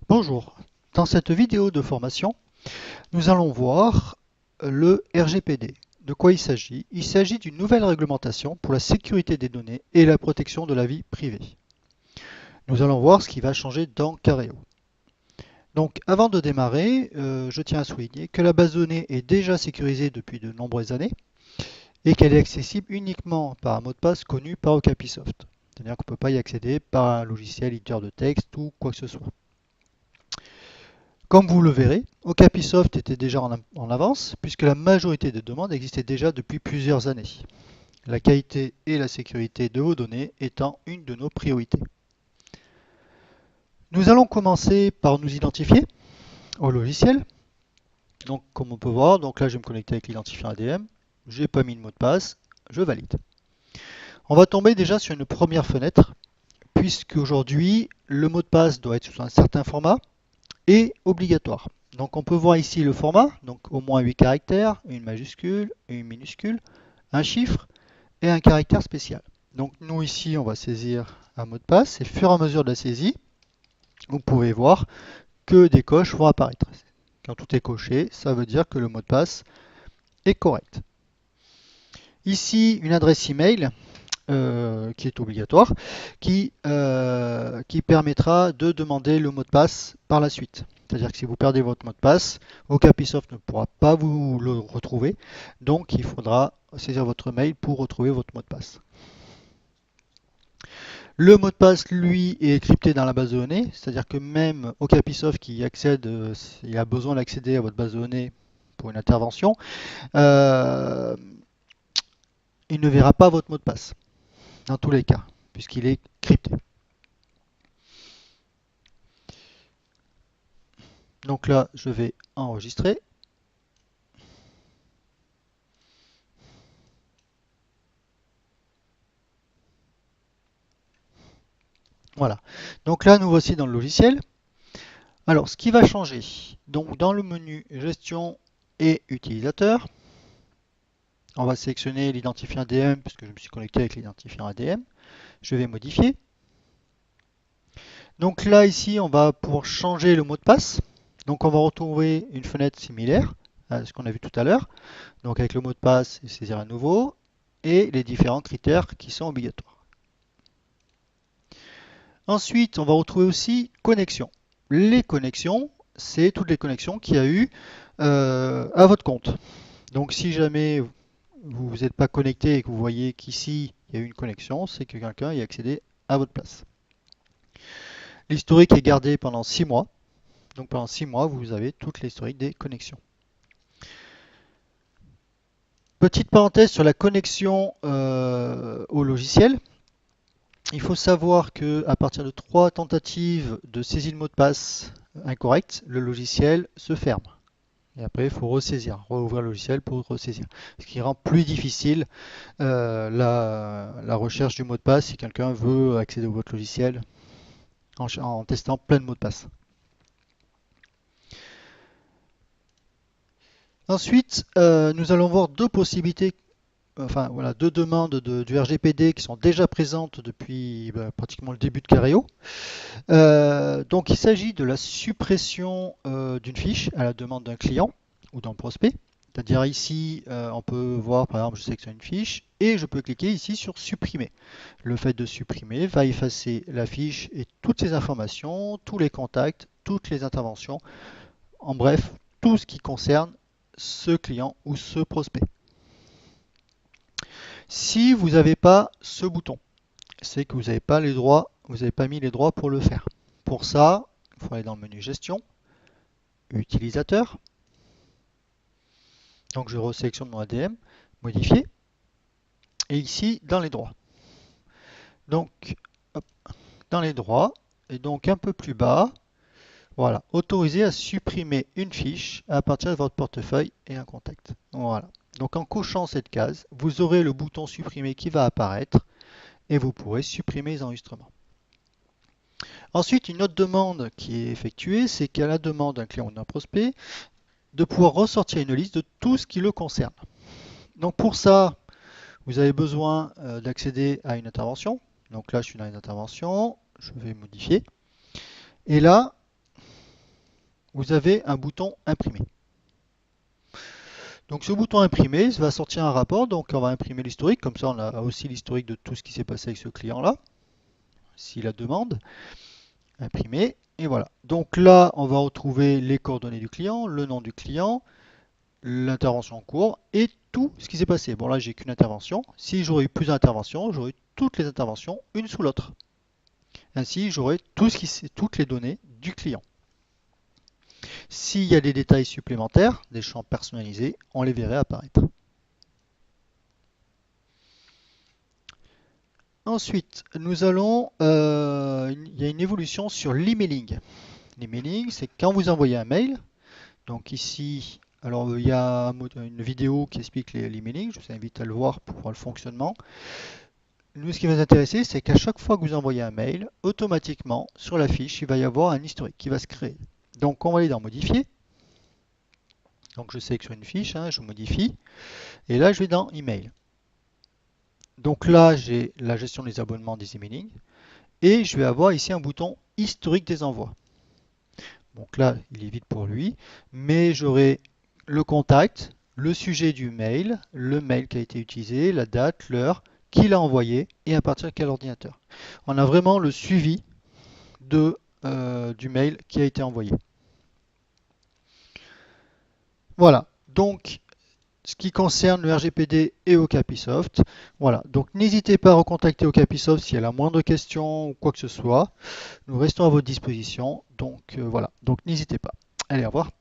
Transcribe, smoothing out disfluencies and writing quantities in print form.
Bonjour, dans cette vidéo de formation, nous allons voir le RGPD. De quoi il s'agit? Il s'agit d'une nouvelle réglementation pour la sécurité des données et la protection de la vie privée. Nous allons voir ce qui va changer dans Careo. Donc avant de démarrer, je tiens à souligner que la base de données est déjà sécurisée depuis de nombreuses années et qu'elle est accessible uniquement par un mot de passe connu par Okapisoft. C'est-à-dire qu'on ne peut pas y accéder par un logiciel éditeur de texte ou quoi que ce soit. Comme vous le verrez, Okapisoft était déjà en avance puisque la majorité des demandes existaient déjà depuis plusieurs années. La qualité et la sécurité de vos données étant une de nos priorités. Nous allons commencer par nous identifier au logiciel. Donc comme on peut voir, donc là je vais me connecter avec l'identifiant ADM. Je n'ai pas mis de mot de passe, je valide. On va tomber déjà sur une première fenêtre puisque aujourd'hui le mot de passe doit être sous un certain format et obligatoire. Donc on peut voir ici le format, donc au moins 8 caractères, une majuscule, une minuscule, un chiffre et un caractère spécial. Donc nous ici on va saisir un mot de passe et au fur et à mesure de la saisie, vous pouvez voir que des coches vont apparaître. Quand tout est coché, ça veut dire que le mot de passe est correct. Ici une adresse email qui est obligatoire, qui permettra de demander le mot de passe par la suite. C'est-à-dire que si vous perdez votre mot de passe, Okapisoft ne pourra pas vous le retrouver. Donc il faudra saisir votre mail pour retrouver votre mot de passe. Le mot de passe, lui, est crypté dans la base de données, c'est-à-dire que même Okapisoft qui accède, s'il a besoin d'accéder à votre base de données pour une intervention, euh, il ne verra pas votre mot de passe, dans tous les cas, puisqu'il est crypté. Donc là, je vais enregistrer. Voilà. Donc là, nous voici dans le logiciel. Alors, ce qui va changer, donc dans le menu Gestion et Utilisateur, on va sélectionner l'identifiant ADM puisque je me suis connecté avec l'identifiant ADM. Je vais modifier. Donc là, ici, on va pouvoir changer le mot de passe. Donc on va retrouver une fenêtre similaire à ce qu'on a vu tout à l'heure. Donc avec le mot de passe, saisir à nouveau et les différents critères qui sont obligatoires. Ensuite, on va retrouver aussi connexion. Les connexions, c'est toutes les connexions qu'il y a eu à votre compte. Donc si jamais vous n'êtes pas connecté et que vous voyez qu'ici il y a eu une connexion, c'est que quelqu'un y a accédé à votre place. L'historique est gardé pendant 6 mois. Donc pendant 6 mois, vous avez toute l'historique des connexions. Petite parenthèse sur la connexion au logiciel. Il faut savoir que à partir de 3 tentatives de saisie de mot de passe incorrect, le logiciel se ferme. Et après, il faut ressaisir, rouvrir le logiciel pour ressaisir. Ce qui rend plus difficile la recherche du mot de passe si quelqu'un veut accéder à votre logiciel en testant plein de mots de passe. Ensuite, nous allons voir deux possibilités, enfin voilà, deux demandes du RGPD qui sont déjà présentes depuis pratiquement le début de Careo. Donc il s'agit de la suppression d'une fiche à la demande d'un client ou d'un prospect. C'est-à-dire ici, on peut voir par exemple, je sélectionne une fiche et je peux cliquer ici sur supprimer. Le fait de supprimer va effacer la fiche et toutes ses informations, tous les contacts, toutes les interventions, en bref, tout ce qui concerne ce client ou ce prospect. Si vous n'avez pas ce bouton, c'est que vous n'avez pas les droits, vous n'avez pas mis les droits pour le faire. Pour ça, il faut aller dans le menu Gestion, Utilisateur. Donc je resélectionne mon ADM, Modifier, et ici dans les droits. Donc hop, dans les droits, et donc un peu plus bas, voilà, autorisé à supprimer une fiche à partir de votre portefeuille et un contact. Voilà. Donc en cochant cette case, vous aurez le bouton supprimer qui va apparaître et vous pourrez supprimer les enregistrements. Ensuite, une autre demande qui est effectuée, c'est qu'à la demande d'un client ou d'un prospect, de pouvoir ressortir une liste de tout ce qui le concerne. Donc pour ça, vous avez besoin d'accéder à une intervention. Donc là, je suis dans les interventions, je vais modifier. Et là, vous avez un bouton imprimer. Donc ce bouton imprimer va sortir un rapport, donc on va imprimer l'historique, comme ça on a aussi l'historique de tout ce qui s'est passé avec ce client-là, s'il la demande, imprimer, et voilà. Donc là, on va retrouver les coordonnées du client, le nom du client, l'intervention en cours et tout ce qui s'est passé. Bon là, j'ai qu'une intervention. Si j'aurais eu plus d'interventions, j'aurais eu toutes les interventions, une sous l'autre. Ainsi, j'aurai toutes les données du client. S'il y a des détails supplémentaires, des champs personnalisés, on les verrait apparaître. Ensuite, il y a une évolution sur l'emailing. L'emailing, c'est quand vous envoyez un mail. Donc ici, alors il y a une vidéo qui explique l'emailing. Je vous invite à le voir pour voir le fonctionnement. Nous, ce qui va nous intéresser, c'est qu'à chaque fois que vous envoyez un mail, automatiquement, sur la fiche, il va y avoir un historique qui va se créer. Donc, on va aller dans Modifier. Donc, je sélectionne une fiche, je modifie. Et là, je vais dans Email. Donc là, j'ai la gestion des abonnements des emailing. Et je vais avoir ici un bouton historique des envois. Donc là, il est vide pour lui. Mais j'aurai le contact, le sujet du mail, le mail qui a été utilisé, la date, l'heure, qui l'a envoyé et à partir de quel ordinateur. On a vraiment le suivi du mail qui a été envoyé. Voilà, donc ce qui concerne le RGPD et Okapisoft. Voilà, donc n'hésitez pas à recontacter Okapisoft s'il y a la moindre question ou quoi que ce soit. Nous restons à votre disposition, donc voilà, donc n'hésitez pas. Allez, au revoir.